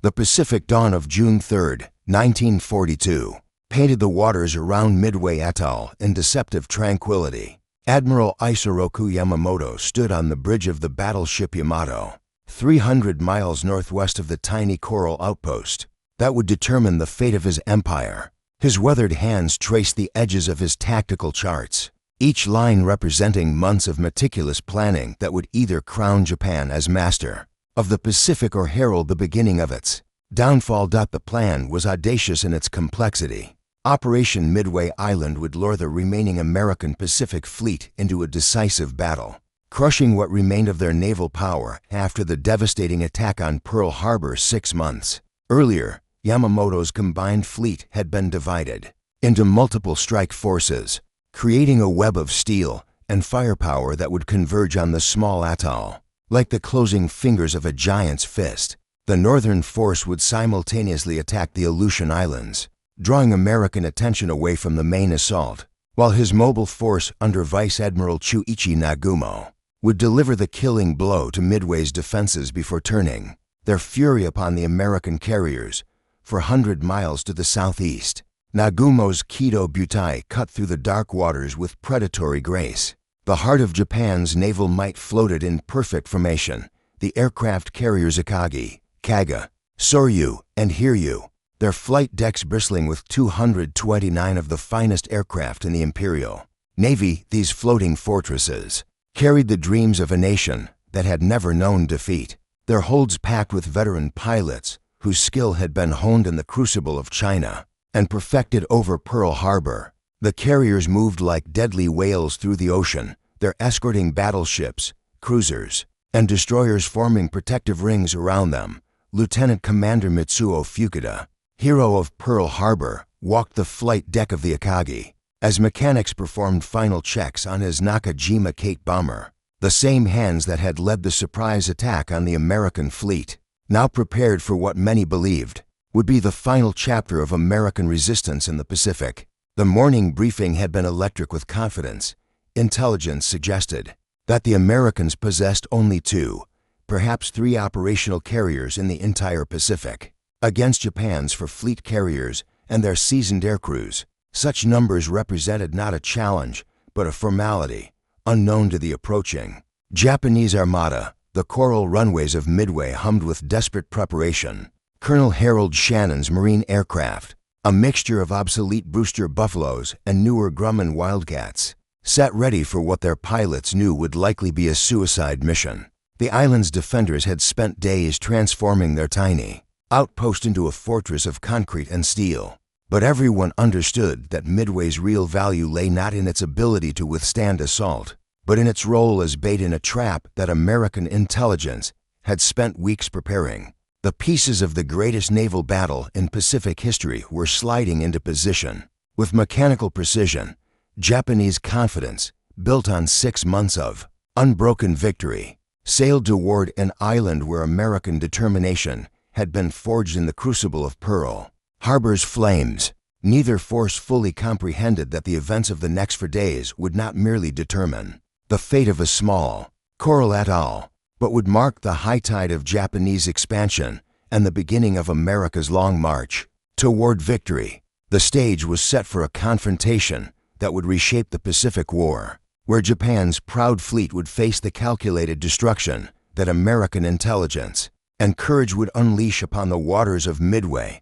The Pacific dawn of June 3, 1942, painted the waters around Midway Atoll in deceptive tranquility. Admiral Isoroku Yamamoto stood on the bridge of the battleship Yamato, 300 miles northwest of the tiny coral outpost that would determine the fate of his empire. His weathered hands traced the edges of his tactical charts, each line representing months of meticulous planning that would either crown Japan as master of the Pacific or herald the beginning of its downfall. The plan was audacious in its complexity. Operation Midway Island would lure the remaining American Pacific Fleet into a decisive battle, crushing what remained of their naval power after the devastating attack on Pearl Harbor 6 months earlier. Yamamoto's combined fleet had been divided into multiple strike forces, creating a web of steel and firepower that would converge on the small atoll. Like the closing fingers of a giant's fist, the northern force would simultaneously attack the Aleutian Islands, drawing American attention away from the main assault, while his mobile force under Vice Admiral Chuichi Nagumo would deliver the killing blow to Midway's defenses before turning their fury upon the American carriers 400 miles to the southeast. Nagumo's Kido Butai cut through the dark waters with predatory grace. The heart of Japan's naval might floated in perfect formation, the aircraft carriers Akagi, Kaga, Soryu, and Hiryu, their flight decks bristling with 229 of the finest aircraft in the Imperial Navy. These floating fortresses carried the dreams of a nation that had never known defeat, their holds packed with veteran pilots whose skill had been honed in the crucible of China and perfected over Pearl Harbor. The carriers moved like deadly whales through the ocean, their escorting battleships, cruisers, and destroyers forming protective rings around them. Lieutenant Commander Mitsuo Fukuda, hero of Pearl Harbor, walked the flight deck of the Akagi as mechanics performed final checks on his Nakajima Kate bomber. The same hands that had led the surprise attack on the American fleet now prepared for what many believed would be the final chapter of American resistance in the Pacific. The morning briefing had been electric with confidence. Intelligence suggested that the Americans possessed only 2, perhaps 3 operational carriers in the entire Pacific, against Japan's 4 fleet carriers and their seasoned aircrews. Such numbers represented not a challenge, but a formality, unknown to the approaching Japanese armada. The coral runways of Midway hummed with desperate preparation. Colonel Harold Shannon's Marine aircraft, a mixture of obsolete Brewster Buffaloes and newer Grumman Wildcats, sat ready for what their pilots knew would likely be a suicide mission. The island's defenders had spent days transforming their tiny outpost into a fortress of concrete and steel. But everyone understood that Midway's real value lay not in its ability to withstand assault, but in its role as bait in a trap that American intelligence had spent weeks preparing. The pieces of the greatest naval battle in Pacific history were sliding into position. With mechanical precision, Japanese confidence, built on 6 months of unbroken victory, sailed toward an island where American determination had been forged in the crucible of Pearl Harbor's flames. Neither force fully comprehended that the events of the next 4 days would not merely determine the fate of a small coral atoll, but would mark the high tide of Japanese expansion and the beginning of America's long march toward victory. The stage was set for a confrontation that would reshape the Pacific War, where Japan's proud fleet would face the calculated destruction that American intelligence and courage would unleash upon the waters of Midway.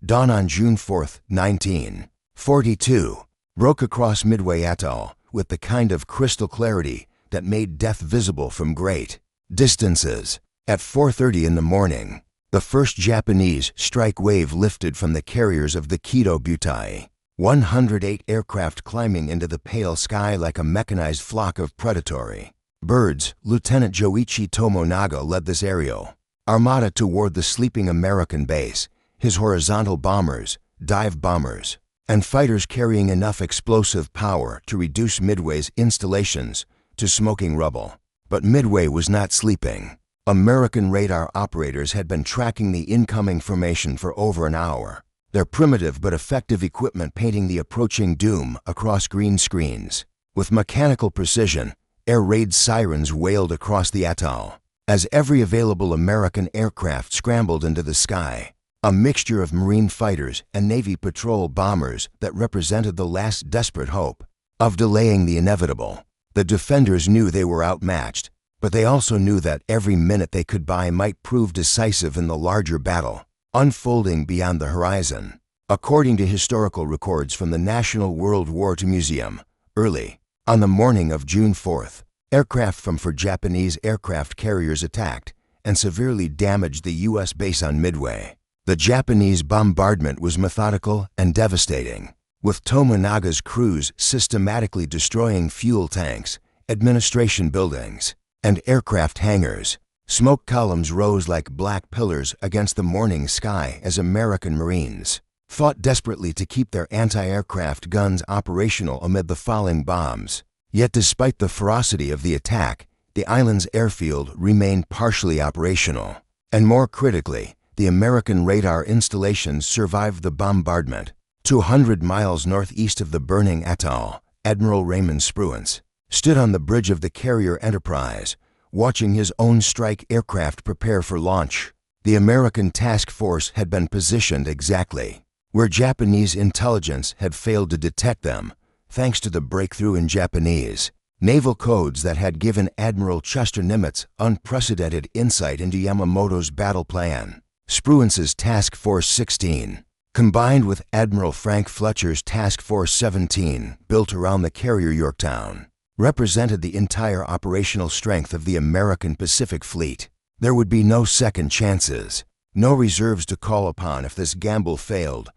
Dawn on June 4, 1942, broke across Midway Atoll with the kind of crystal clarity that made death visible from great distances. At 4:30 in the morning, the first Japanese strike wave lifted from the carriers of the Kido Butai, 108 aircraft climbing into the pale sky like a mechanized flock of predatory birds. Lieutenant Joichi Tomonaga led this aerial armada toward the sleeping American base, his horizontal bombers, dive bombers, and fighters carrying enough explosive power to reduce Midway's installations to smoking rubble. But Midway was not sleeping. American radar operators had been tracking the incoming formation for over an hour, their primitive but effective equipment painting the approaching doom across green screens. With mechanical precision, air raid sirens wailed across the atoll, as every available American aircraft scrambled into the sky, a mixture of Marine fighters and Navy patrol bombers that represented the last desperate hope of delaying the inevitable. The defenders knew they were outmatched, but they also knew that every minute they could buy might prove decisive in the larger battle unfolding beyond the horizon. According to historical records from the National World War II Museum, early on the morning of June 4th, aircraft from four Japanese aircraft carriers attacked and severely damaged the U.S. base on Midway. The Japanese bombardment was methodical and devastating, with Tomonaga's crews systematically destroying fuel tanks, administration buildings, and aircraft hangars. Smoke columns rose like black pillars against the morning sky as American Marines fought desperately to keep their anti-aircraft guns operational amid the falling bombs. Yet despite the ferocity of the attack, the island's airfield remained partially operational. And more critically, the American radar installations survived the bombardment. 200 miles northeast of the burning atoll, Admiral Raymond Spruance stood on the bridge of the carrier Enterprise, watching his own strike aircraft prepare for launch. The American task force had been positioned exactly where Japanese intelligence had failed to detect them, thanks to the breakthrough in Japanese naval codes that had given Admiral Chester Nimitz unprecedented insight into Yamamoto's battle plan. Spruance's Task Force 16, combined with Admiral Frank Fletcher's Task Force 17, built around the carrier Yorktown, represented the entire operational strength of the American Pacific Fleet. There would be no second chances, no reserves to call upon if this gamble failed.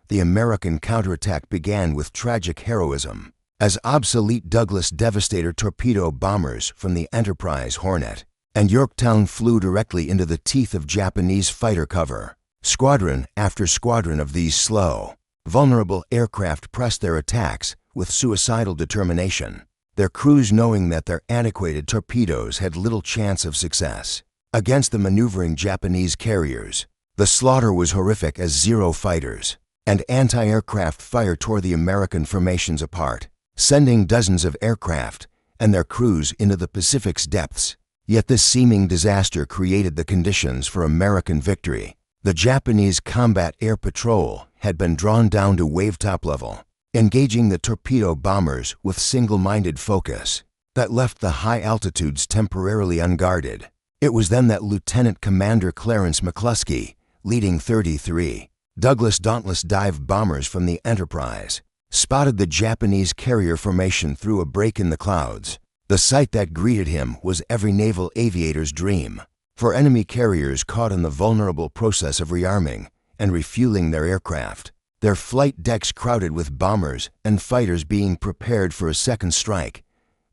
The American counterattack began with tragic heroism, as obsolete Douglas Devastator torpedo bombers from the Enterprise Hornet and Yorktown flew directly into the teeth of Japanese fighter cover. Squadron after squadron of these slow, vulnerable aircraft pressed their attacks with suicidal determination, their crews knowing that their antiquated torpedoes had little chance of success against the maneuvering Japanese carriers. The slaughter was horrific as Zero fighters and anti-aircraft fire tore the American formations apart, sending dozens of aircraft and their crews into the Pacific's depths. Yet this seeming disaster created the conditions for American victory. The Japanese Combat Air Patrol had been drawn down to wave-top level, engaging the torpedo bombers with single-minded focus that left the high altitudes temporarily unguarded. It was then that Lieutenant Commander Clarence McCluskey, leading 33 Douglas Dauntless dive bombers from the Enterprise, spotted the Japanese carrier formation through a break in the clouds. The sight that greeted him was every naval aviator's dream. For enemy carriers caught in the vulnerable process of rearming and refueling their aircraft, their flight decks crowded with bombers and fighters being prepared for a second strike,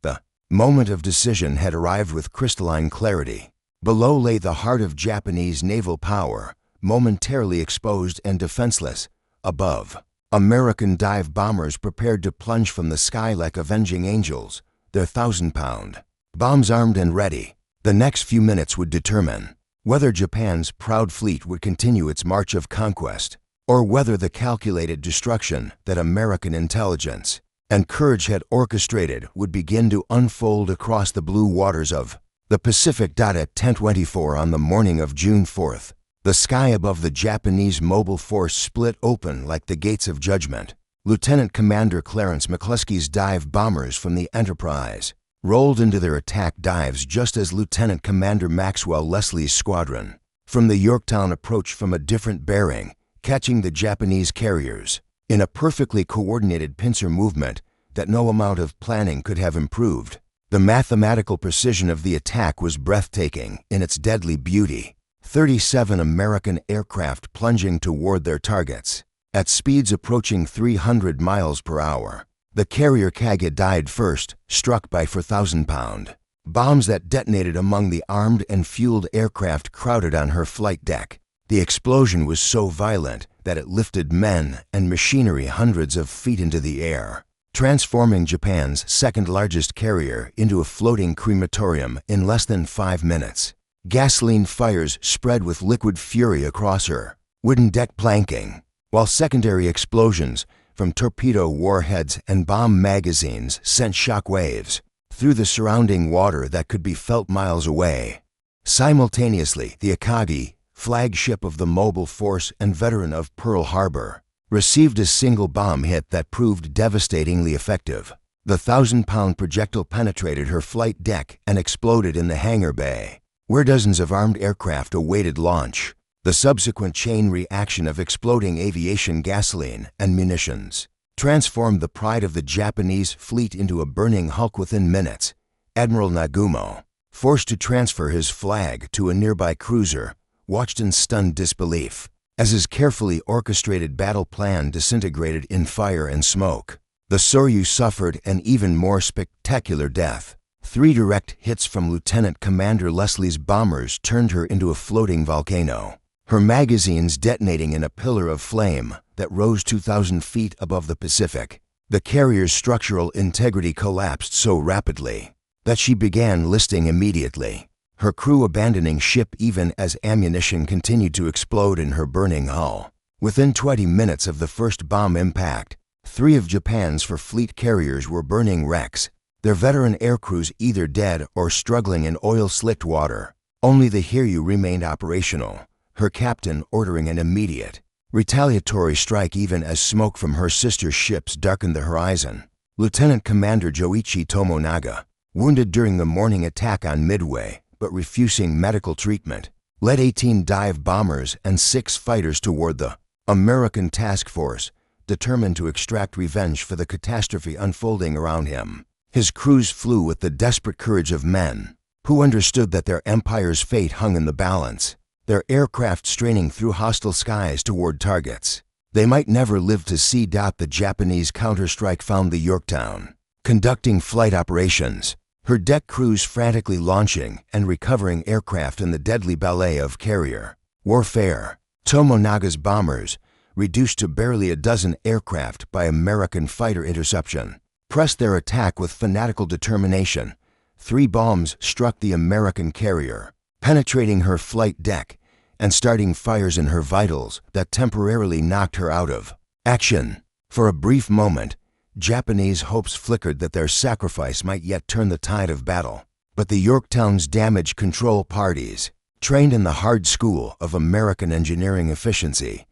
the moment of decision had arrived with crystalline clarity. Below lay the heart of Japanese naval power, momentarily exposed and defenseless. Above, American dive bombers prepared to plunge from the sky like avenging angels, their 1,000-pound bombs armed and ready. The next few minutes would determine whether Japan's proud fleet would continue its march of conquest, or whether the calculated destruction that American intelligence and courage had orchestrated would begin to unfold across the blue waters of the Pacific. At 10:24 on the morning of June 4th, the sky above the Japanese mobile force split open like the gates of judgment. Lieutenant Commander Clarence McCluskey's dive bombers from the Enterprise rolled into their attack dives just as Lieutenant Commander Maxwell Leslie's squadron from the Yorktown approached from a different bearing, catching the Japanese carriers in a perfectly coordinated pincer movement that no amount of planning could have improved. The mathematical precision of the attack was breathtaking in its deadly beauty. 37 American aircraft plunging toward their targets at speeds approaching 300 miles per hour. The carrier Kaga died first, struck by 4,000-pound bombs that detonated among the armed and fueled aircraft crowded on her flight deck. The explosion was so violent that it lifted men and machinery hundreds of feet into the air, transforming Japan's second-largest carrier into a floating crematorium in less than 5 minutes. Gasoline fires spread with liquid fury across her wooden deck planking, while secondary explosions from torpedo warheads and bomb magazines sent shock waves through the surrounding water that could be felt miles away. Simultaneously, the Akagi, flagship of the Mobile Force and veteran of Pearl Harbor, received a single bomb hit that proved devastatingly effective. The 1,000-pound projectile penetrated her flight deck and exploded in the hangar bay, where dozens of armed aircraft awaited launch. The subsequent chain reaction of exploding aviation gasoline and munitions transformed the pride of the Japanese fleet into a burning hulk within minutes. Admiral Nagumo, forced to transfer his flag to a nearby cruiser, watched in stunned disbelief as his carefully orchestrated battle plan disintegrated in fire and smoke. The Soryu suffered an even more spectacular death. 3 direct hits from Lieutenant Commander Leslie's bombers turned her into a floating volcano, her magazines detonating in a pillar of flame that rose 2,000 feet above the Pacific. The carrier's structural integrity collapsed so rapidly that she began listing immediately, her crew abandoning ship even as ammunition continued to explode in her burning hull. Within 20 minutes of the first bomb impact, 3 of Japan's fleet carriers were burning wrecks, their veteran aircrews either dead or struggling in oil-slicked water. Only the Hiryu remained operational, her captain ordering an immediate retaliatory strike even as smoke from her sister ships darkened the horizon. Lieutenant Commander Joichi Tomonaga, wounded during the morning attack on Midway but refusing medical treatment, led 18 dive bombers and 6 fighters toward the American task force, determined to extract revenge for the catastrophe unfolding around him. His crews flew with the desperate courage of men who understood that their empire's fate hung in the balance, their aircraft straining through hostile skies toward targets they might never live to see. The Japanese counterstrike found the Yorktown conducting flight operations, her deck crews frantically launching and recovering aircraft in the deadly ballet of carrier warfare. Tomonaga's bombers, reduced to barely a dozen aircraft by American fighter interception, pressed their attack with fanatical determination. 3 bombs struck the American carrier, penetrating her flight deck and starting fires in her vitals that temporarily knocked her out of action. For a brief moment, Japanese hopes flickered that their sacrifice might yet turn the tide of battle. But the Yorktown's damage control parties, trained in the hard school of American engineering efficiency,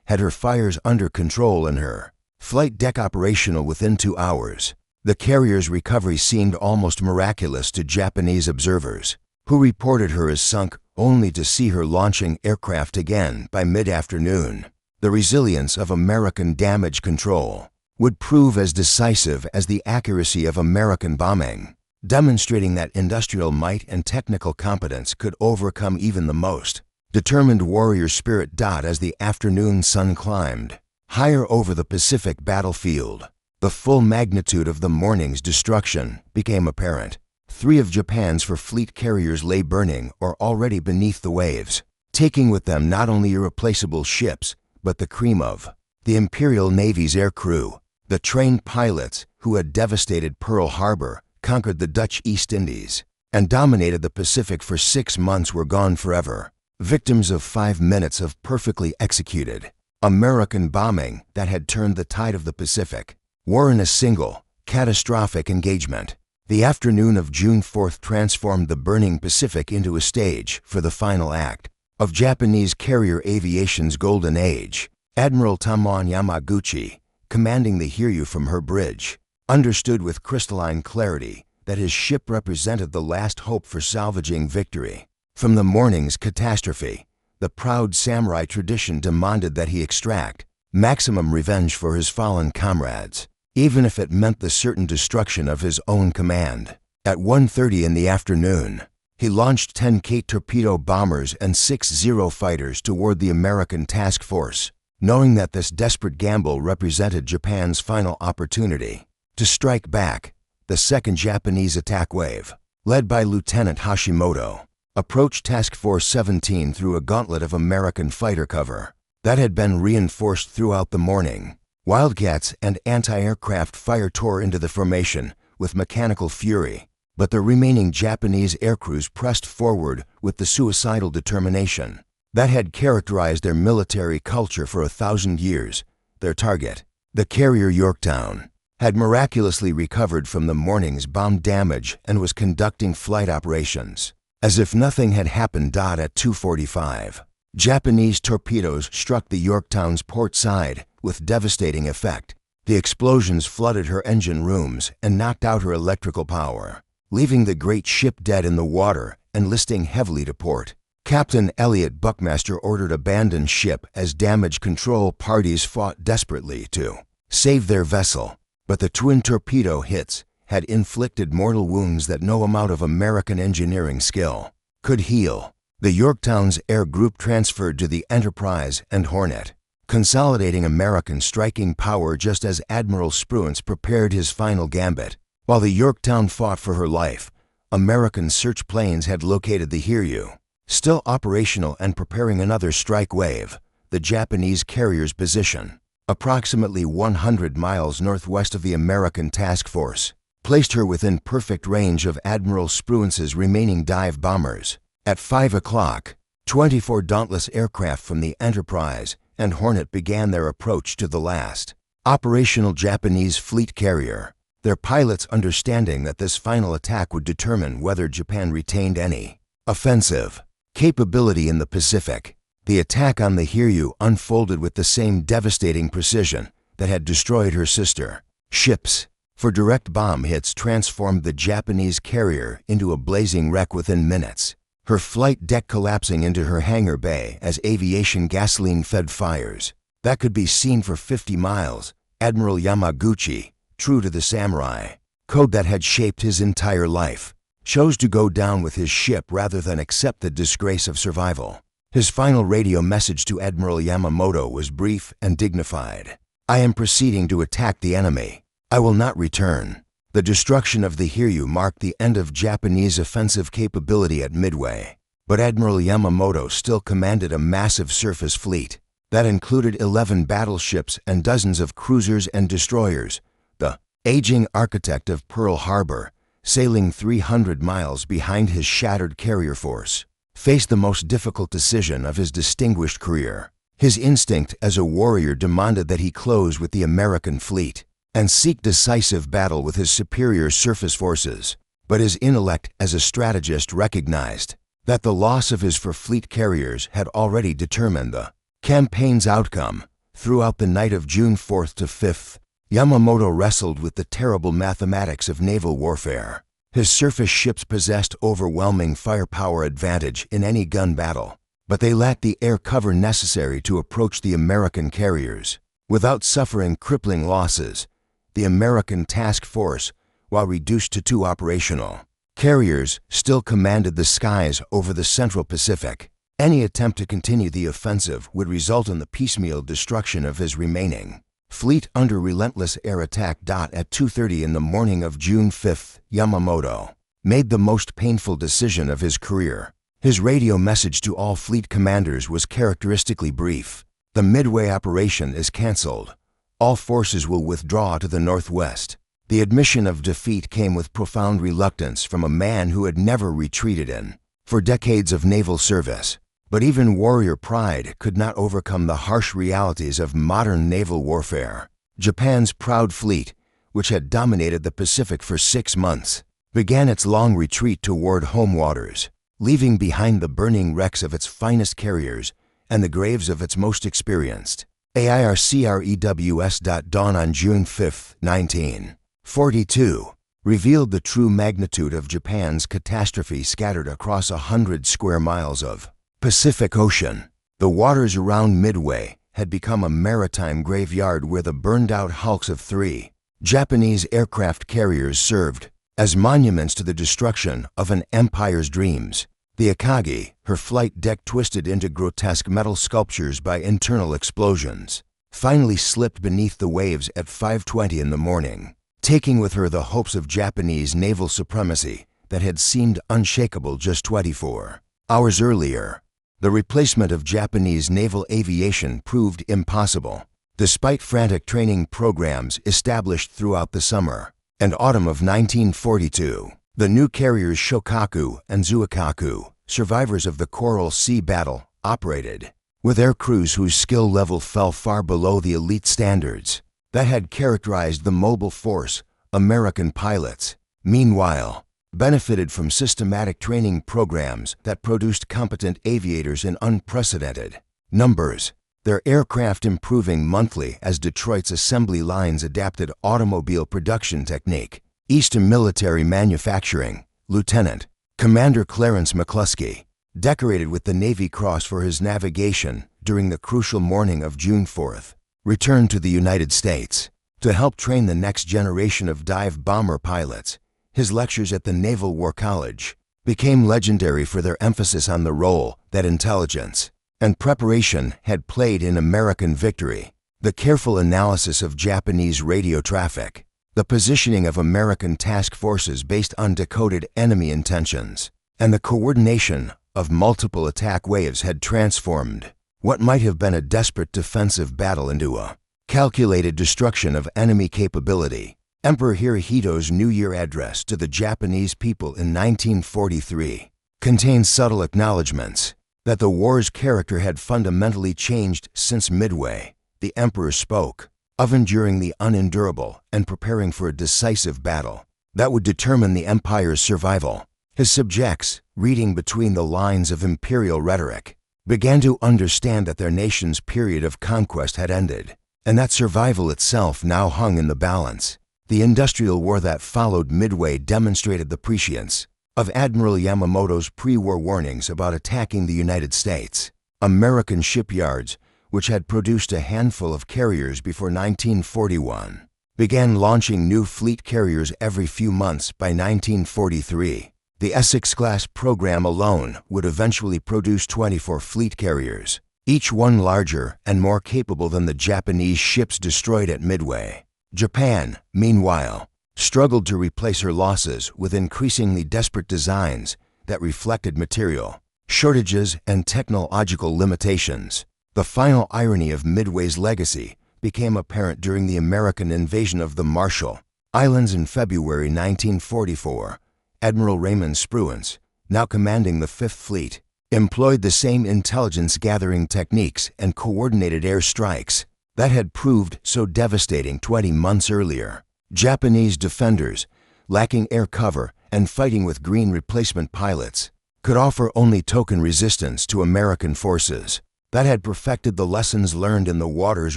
had her fires under control and her flight deck operational within 2 hours. The carrier's recovery seemed almost miraculous to Japanese observers, who reported her as sunk only to see her launching aircraft again by mid-afternoon. The resilience of American damage control would prove as decisive as the accuracy of American bombing, demonstrating that industrial might and technical competence could overcome even the most determined warrior spirit. As the afternoon sun climbed higher over the Pacific battlefield, the full magnitude of the morning's destruction became apparent. 3 of Japan's fleet carriers lay burning or already beneath the waves, taking with them not only irreplaceable ships, but the cream of the Imperial Navy's aircrew. The trained pilots who had devastated Pearl Harbor, conquered the Dutch East Indies, and dominated the Pacific for 6 months were gone forever, victims of 5 minutes of perfectly executed American bombing that had turned the tide of the Pacific. War in a single, catastrophic engagement. The afternoon of June 4th transformed the burning Pacific into a stage for the final act of Japanese carrier aviation's golden age. Admiral Tamon Yamaguchi, commanding the Hiryu from her bridge, understood with crystalline clarity that his ship represented the last hope for salvaging victory. From the morning's catastrophe, the proud samurai tradition demanded that he extract maximum revenge for his fallen comrades, even if it meant the certain destruction of his own command. At 1:30 in the afternoon, he launched 10 K torpedo bombers and 6 Zero fighters toward the American task force, knowing that this desperate gamble represented Japan's final opportunity to strike back. The second Japanese attack wave, led by Lieutenant Hashimoto, approached Task Force 17 through a gauntlet of American fighter cover that had been reinforced throughout the morning. Wildcats and anti-aircraft fire tore into the formation with mechanical fury, but the remaining Japanese aircrews pressed forward with the suicidal determination that had characterized their military culture for 1,000 years. Their target, the carrier Yorktown, had miraculously recovered from the morning's bomb damage and was conducting flight operations. As if nothing had happened. At 2:45, Japanese torpedoes struck the Yorktown's port side with devastating effect. The explosions flooded her engine rooms and knocked out her electrical power, leaving the great ship dead in the water and listing heavily to port. Captain Elliot Buckmaster ordered abandon ship as damage control parties fought desperately to save their vessel, but the twin torpedo hits had inflicted mortal wounds that no amount of American engineering skill could heal. The Yorktown's air group transferred to the Enterprise and Hornet, consolidating American striking power just as Admiral Spruance prepared his final gambit. While the Yorktown fought for her life, American search planes had located the Hiryu, still operational and preparing another strike wave. The Japanese carrier's position, approximately 100 miles northwest of the American task force, placed her within perfect range of Admiral Spruance's remaining dive bombers. At 5 o'clock, 24 Dauntless aircraft from the Enterprise and Hornet began their approach to the last operational Japanese fleet carrier, their pilots understanding that this final attack would determine whether Japan retained any offensive capability in the Pacific. The attack on the Hiryu unfolded with the same devastating precision that had destroyed her sister ships, for direct bomb hits transformed the Japanese carrier into a blazing wreck within minutes, her flight deck collapsing into her hangar bay as aviation gasoline-fed fires that could be seen for 50 miles. Admiral Yamaguchi, true to the samurai code that had shaped his entire life, chose to go down with his ship rather than accept the disgrace of survival. His final radio message to Admiral Yamamoto was brief and dignified. "I am proceeding to attack the enemy. I will not return." The destruction of the Hiryu marked the end of Japanese offensive capability at Midway, but Admiral Yamamoto still commanded a massive surface fleet that included 11 battleships and dozens of cruisers and destroyers. The aging architect of Pearl Harbor, sailing 300 miles behind his shattered carrier force, faced the most difficult decision of his distinguished career. His instinct as a warrior demanded that he close with the American fleet and seek decisive battle with his superior surface forces, but his intellect as a strategist recognized that the loss of his four fleet carriers had already determined the campaign's outcome. Throughout the night of June 4th to 5th, Yamamoto wrestled with the terrible mathematics of naval warfare. His surface ships possessed overwhelming firepower advantage in any gun battle, but they lacked the air cover necessary to approach the American carriers without suffering crippling losses. The American task force, while reduced to 2 operational carriers, still commanded the skies over the Central Pacific. Any attempt to continue the offensive would result in the piecemeal destruction of his remaining fleet under relentless air attack. At 2:30 in the morning of June 5th, Yamamoto made the most painful decision of his career. His radio message to all fleet commanders was characteristically brief. "The Midway operation is canceled. All forces will withdraw to the northwest." The admission of defeat came with profound reluctance from a man who had never retreated for decades of naval service. But even warrior pride could not overcome the harsh realities of modern naval warfare. Japan's proud fleet, which had dominated the Pacific for 6 months, began its long retreat toward home waters, leaving behind the burning wrecks of its finest carriers and the graves of its most experienced AIRCREWS. Dawn on June 5, 1942, revealed the true magnitude of Japan's catastrophe scattered across 100 square miles of Pacific Ocean. The waters around Midway had become a maritime graveyard where the burned-out hulks of 3 Japanese aircraft carriers served as monuments to the destruction of an empire's dreams. The Akagi, her flight deck twisted into grotesque metal sculptures by internal explosions, finally slipped beneath the waves at 5:20 in the morning, taking with her the hopes of Japanese naval supremacy that had seemed unshakable just 24 hours earlier. The replacement of Japanese naval aviation proved impossible, despite frantic training programs established throughout the summer and autumn of 1942. The new carriers Shokaku and Zuikaku, survivors of the Coral Sea battle, operated with air crews whose skill level fell far below the elite standards that had characterized the mobile force American pilots. Meanwhile, benefited from systematic training programs that produced competent aviators in unprecedented numbers, their aircraft improving monthly as Detroit's assembly lines adapted automobile production technique. Eastern Military Manufacturing, Lieutenant Commander Clarence McCluskey, decorated with the Navy Cross for his navigation during the crucial morning of June 4th, returned to the United States to help train the next generation of dive bomber pilots. His lectures at the Naval War College became legendary for their emphasis on the role that intelligence and preparation had played in American victory. The careful analysis of Japanese radio traffic, the positioning of American task forces based on decoded enemy intentions, and the coordination of multiple attack waves had transformed what might have been a desperate defensive battle into a calculated destruction of enemy capability. Emperor Hirohito's New Year address to the Japanese people in 1943 contains subtle acknowledgments that the war's character had fundamentally changed since Midway. The emperor spoke of enduring the unendurable and preparing for a decisive battle that would determine the empire's survival. His subjects, reading between the lines of imperial rhetoric, began to understand that their nation's period of conquest had ended, and that survival itself now hung in the balance. The industrial war that followed Midway demonstrated the prescience of Admiral Yamamoto's pre-war warnings about attacking the United States. American shipyards, which had produced a handful of carriers before 1941, began launching new fleet carriers every few months by 1943. The Essex-class program alone would eventually produce 24 fleet carriers, each one larger and more capable than the Japanese ships destroyed at Midway. Japan, meanwhile, struggled to replace her losses with increasingly desperate designs that reflected material shortages and technological limitations. The final irony of Midway's legacy became apparent during the American invasion of the Marshall Islands in February 1944. Admiral Raymond Spruance, now commanding the Fifth Fleet, employed the same intelligence-gathering techniques and coordinated air strikes that had proved so devastating 20 months earlier. Japanese defenders, lacking air cover and fighting with green replacement pilots, could offer only token resistance to American forces that had perfected the lessons learned in the waters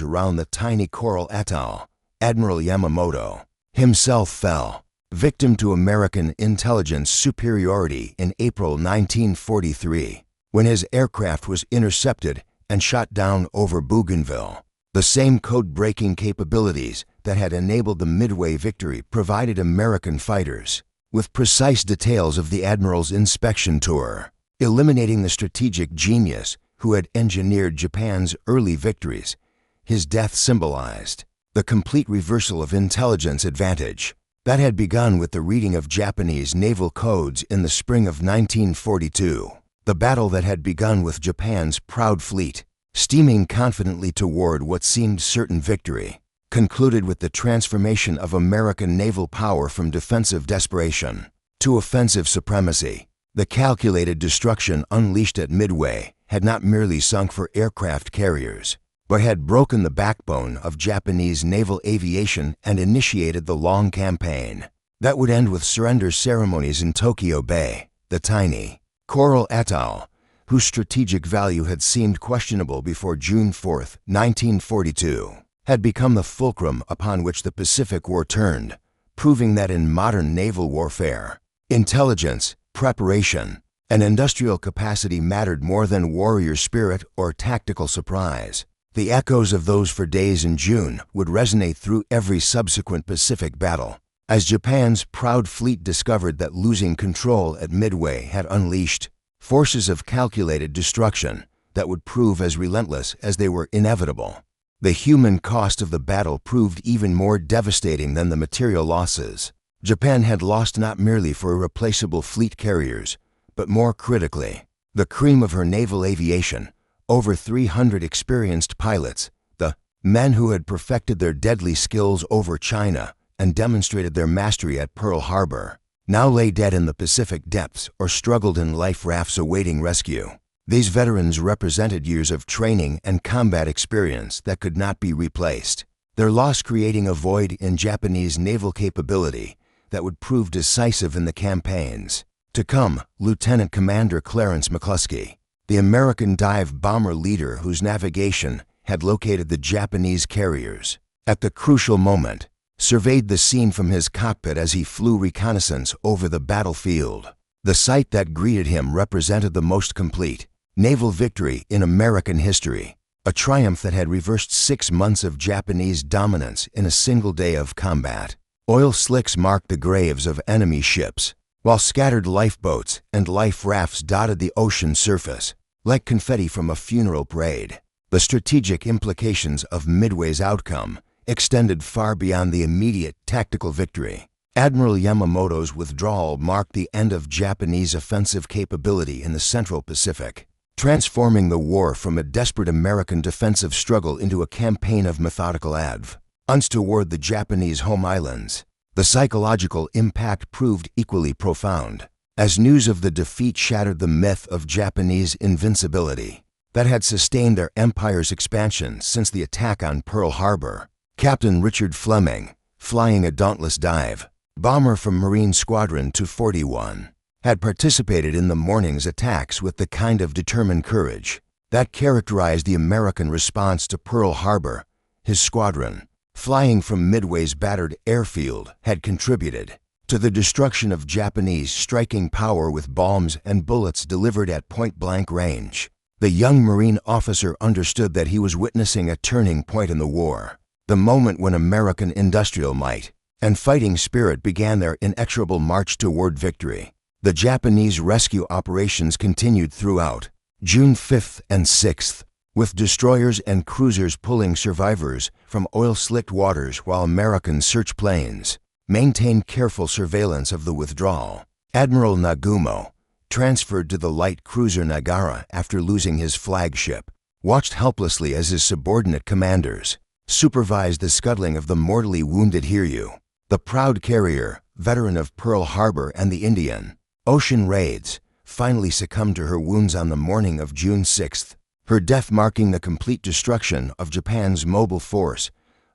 around the tiny coral atoll. Admiral Yamamoto himself fell victim to American intelligence superiority in April 1943, when his aircraft was intercepted and shot down over Bougainville. The same code-breaking capabilities that had enabled the Midway victory provided American fighters with precise details of the Admiral's inspection tour, eliminating the strategic genius who had engineered Japan's early victories. His death symbolized the complete reversal of intelligence advantage that had begun with the reading of Japanese naval codes in the spring of 1942. The battle that had begun with Japan's proud fleet, steaming confidently toward what seemed certain victory, concluded with the transformation of American naval power from defensive desperation to offensive supremacy. The calculated destruction unleashed at Midway had not merely sunk for aircraft carriers, but had broken the backbone of Japanese naval aviation and initiated the long campaign that would end with surrender ceremonies in Tokyo Bay. The tiny coral atoll, whose strategic value had seemed questionable before June 4, 1942, had become the fulcrum upon which the Pacific War turned, proving that in modern naval warfare, intelligence, preparation, and industrial capacity mattered more than warrior spirit or tactical surprise. The echoes of those 4 days in June would resonate through every subsequent Pacific battle, as Japan's proud fleet discovered that losing control at Midway had unleashed forces of calculated destruction that would prove as relentless as they were inevitable. The human cost of the battle proved even more devastating than the material losses. Japan had lost not merely for irreplaceable fleet carriers, but more critically, the cream of her naval aviation, over 300 experienced pilots, the men who had perfected their deadly skills over China and demonstrated their mastery at Pearl Harbor, now lay dead in the Pacific depths or struggled in life rafts awaiting rescue. These veterans represented years of training and combat experience that could not be replaced, their loss creating a void in Japanese naval capability that would prove decisive in the campaigns to come. Lieutenant Commander Clarence McCluskey, the American dive bomber leader whose navigation had located the Japanese carriers at the crucial moment, surveyed the scene from his cockpit as he flew reconnaissance over the battlefield. The sight that greeted him represented the most complete naval victory in American history, a triumph that had reversed 6 months of Japanese dominance in a single day of combat. Oil slicks marked the graves of enemy ships, while scattered lifeboats and life rafts dotted the ocean surface like confetti from a funeral parade. The strategic implications of Midway's outcome extended far beyond the immediate tactical victory. Admiral Yamamoto's withdrawal marked the end of Japanese offensive capability in the Central Pacific, transforming the war from a desperate American defensive struggle into a campaign of methodical advance toward the Japanese home islands. The psychological impact proved equally profound, as news of the defeat shattered the myth of Japanese invincibility that had sustained their empire's expansion since the attack on Pearl Harbor. Captain Richard Fleming, flying a dauntless dive bomber from Marine Squadron 241, had participated in the morning's attacks with the kind of determined courage that characterized the American response to Pearl Harbor. His squadron, flying from Midway's battered airfield, had contributed to the destruction of Japanese striking power with bombs and bullets delivered at point-blank range. The young Marine officer understood that he was witnessing a turning point in the war, the moment when American industrial might and fighting spirit began their inexorable march toward victory. The Japanese rescue operations continued throughout June 5th and 6th, with destroyers and cruisers pulling survivors from oil-slicked waters while American search planes maintained careful surveillance of the withdrawal. Admiral Nagumo, transferred to the light cruiser Nagara after losing his flagship, watched helplessly as his subordinate commanders supervised the scuttling of the mortally wounded Hiryu. The proud carrier, veteran of Pearl Harbor and the Indian Ocean raids, finally succumbed to her wounds on the morning of June 6th, her death marking the complete destruction of Japan's mobile force.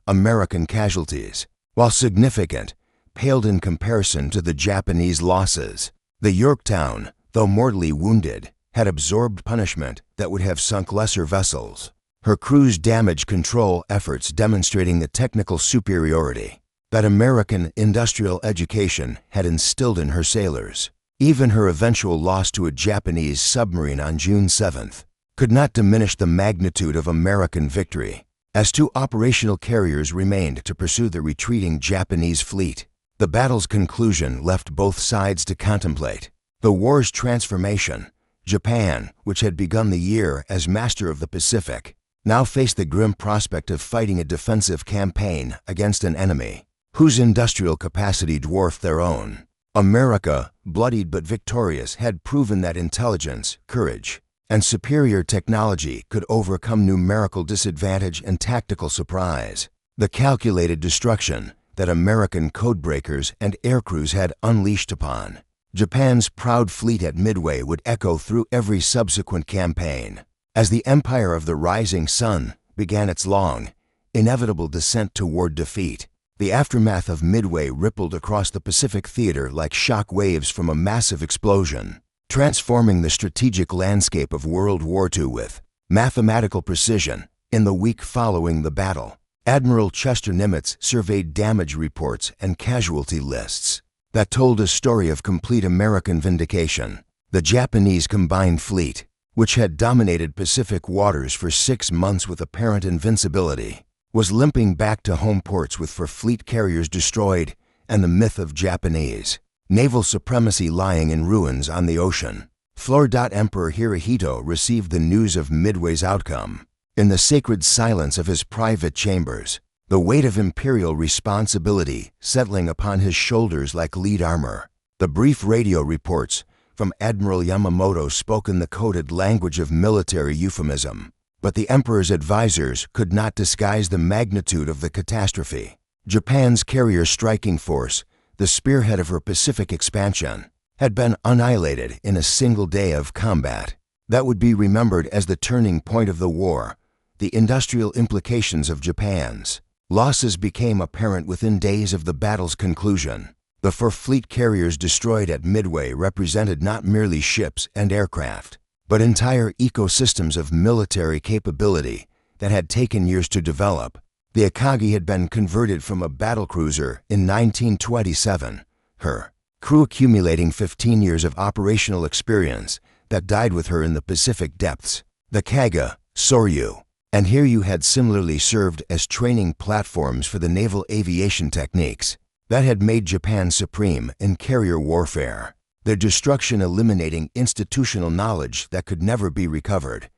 American casualties, while significant, paled in comparison to the Japanese losses. The Yorktown, though mortally wounded, had absorbed punishment that would have sunk lesser vessels, her crew's damage control efforts demonstrating the technical superiority that American industrial education had instilled in her sailors. Even her eventual loss to a Japanese submarine on June 7th could not diminish the magnitude of American victory, as 2 operational carriers remained to pursue the retreating Japanese fleet. The battle's conclusion left both sides to contemplate the war's transformation. Japan, which had begun the year as master of the Pacific, now faced the grim prospect of fighting a defensive campaign against an enemy whose industrial capacity dwarfed their own. America, bloodied but victorious, had proven that intelligence, courage, and superior technology could overcome numerical disadvantage and tactical surprise. The calculated destruction that American codebreakers and aircrews had unleashed upon Japan's proud fleet at Midway would echo through every subsequent campaign. As the Empire of the Rising Sun began its long, inevitable descent toward defeat, the aftermath of Midway rippled across the Pacific theater like shock waves from a massive explosion, transforming the strategic landscape of World War II with mathematical precision. In the week following the battle, Admiral Chester Nimitz surveyed damage reports and casualty lists that told a story of complete American vindication. The Japanese combined fleet, which had dominated Pacific waters for 6 months with apparent invincibility, was limping back to home ports with 4 fleet carriers destroyed and the myth of Japanese naval supremacy lying in ruins on the ocean floor. Emperor Hirohito received the news of Midway's outcome in the sacred silence of his private chambers, the weight of imperial responsibility settling upon his shoulders like lead armor. The brief radio reports from Admiral Yamamoto spoke in the coded language of military euphemism, but the emperor's advisors could not disguise the magnitude of the catastrophe. Japan's carrier striking force, the spearhead of her Pacific expansion, had been annihilated in a single day of combat that would be remembered as the turning point of the war. The industrial implications of Japan's losses became apparent within days of the battle's conclusion. The 4 fleet carriers destroyed at Midway represented not merely ships and aircraft, but entire ecosystems of military capability that had taken years to develop. The Akagi had been converted from a battlecruiser in 1927, her crew accumulating 15 years of operational experience that died with her in the Pacific depths. The Kaga, Soryu, and Hiryu had similarly served as training platforms for the naval aviation techniques that had made Japan supreme in carrier warfare, their destruction eliminating institutional knowledge that could never be recovered.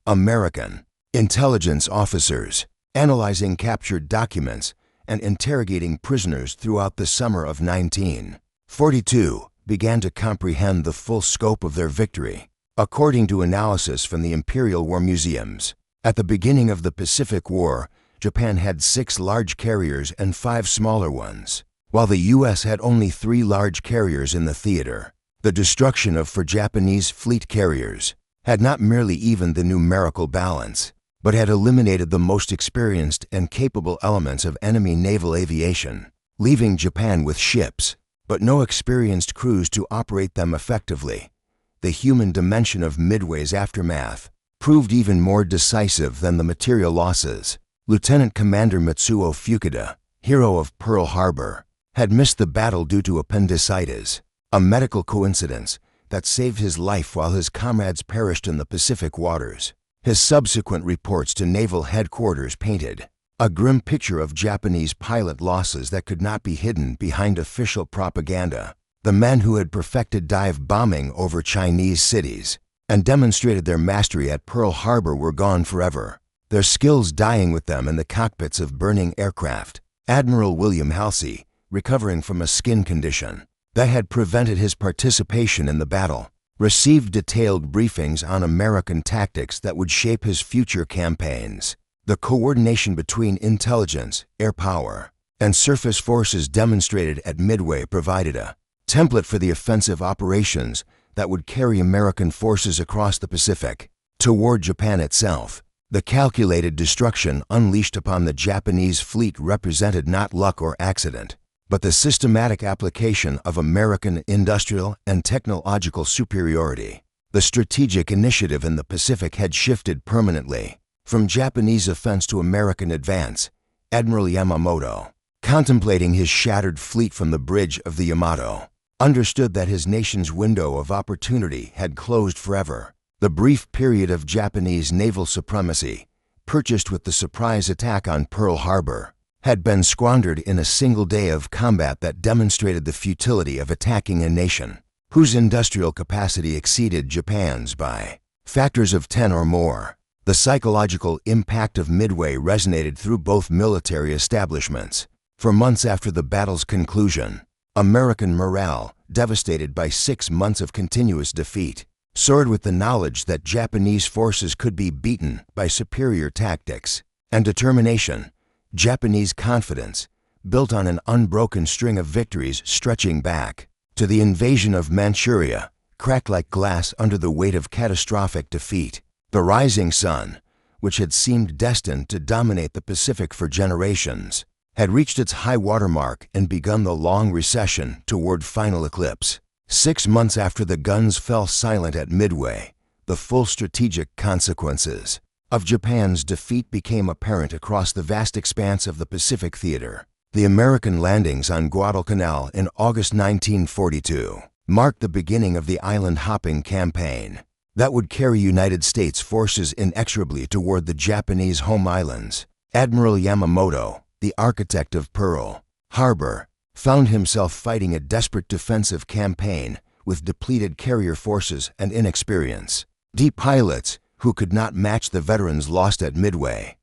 American intelligence officers, analyzing captured documents and interrogating prisoners throughout the summer of 1942, began to comprehend the full scope of their victory. According to analysis from the Imperial War Museums, at the beginning of the Pacific War, Japan had 6 large carriers and 5 smaller ones, while the U.S. had only 3 large carriers in the theater. The destruction of 4 Japanese fleet carriers had not merely evened the numerical balance, but had eliminated the most experienced and capable elements of enemy naval aviation, leaving Japan with ships, but no experienced crews to operate them effectively. The human dimension of Midway's aftermath proved even more decisive than the material losses. Lieutenant Commander Mitsuo Fukuda, hero of Pearl Harbor, had missed the battle due to appendicitis, a medical coincidence that saved his life while his comrades perished in the Pacific waters. His subsequent reports to Naval Headquarters painted a grim picture of Japanese pilot losses that could not be hidden behind official propaganda. The men who had perfected dive bombing over Chinese cities and demonstrated their mastery at Pearl Harbor were gone forever, their skills dying with them in the cockpits of burning aircraft. Admiral William Halsey, recovering from a skin condition that had prevented his participation in the battle, received detailed briefings on American tactics that would shape his future campaigns. The coordination between intelligence, air power, and surface forces demonstrated at Midway provided a template for the offensive operations that would carry American forces across the Pacific toward Japan itself. The calculated destruction unleashed upon the Japanese fleet represented not luck or accident, but the systematic application of American industrial and technological superiority. The strategic initiative in the Pacific had shifted permanently from Japanese offense to American advance. Admiral Yamamoto, contemplating his shattered fleet from the bridge of the Yamato, understood that his nation's window of opportunity had closed forever. The brief period of Japanese naval supremacy, purchased with the surprise attack on Pearl Harbor, had been squandered in a single day of combat that demonstrated the futility of attacking a nation whose industrial capacity exceeded Japan's by factors of 10 or more. The psychological impact of Midway resonated through both military establishments. For months after the battle's conclusion, American morale, devastated by 6 months of continuous defeat, soared with the knowledge that Japanese forces could be beaten by superior tactics and determination. Japanese confidence, built on an unbroken string of victories stretching back to the invasion of Manchuria, cracked like glass under the weight of catastrophic defeat. The rising sun, which had seemed destined to dominate the Pacific for generations, had reached its high water mark and begun the long recession toward final eclipse. 6 months after the guns fell silent at Midway, the full strategic consequences of Japan's defeat became apparent across the vast expanse of the Pacific theater. The American landings on Guadalcanal in August 1942 marked the beginning of the island-hopping campaign that would carry United States forces inexorably toward the Japanese home islands. Admiral Yamamoto, the architect of Pearl Harbor, found himself fighting a desperate defensive campaign with depleted carrier forces and inexperience. Pilots who could not match the veterans lost at Midway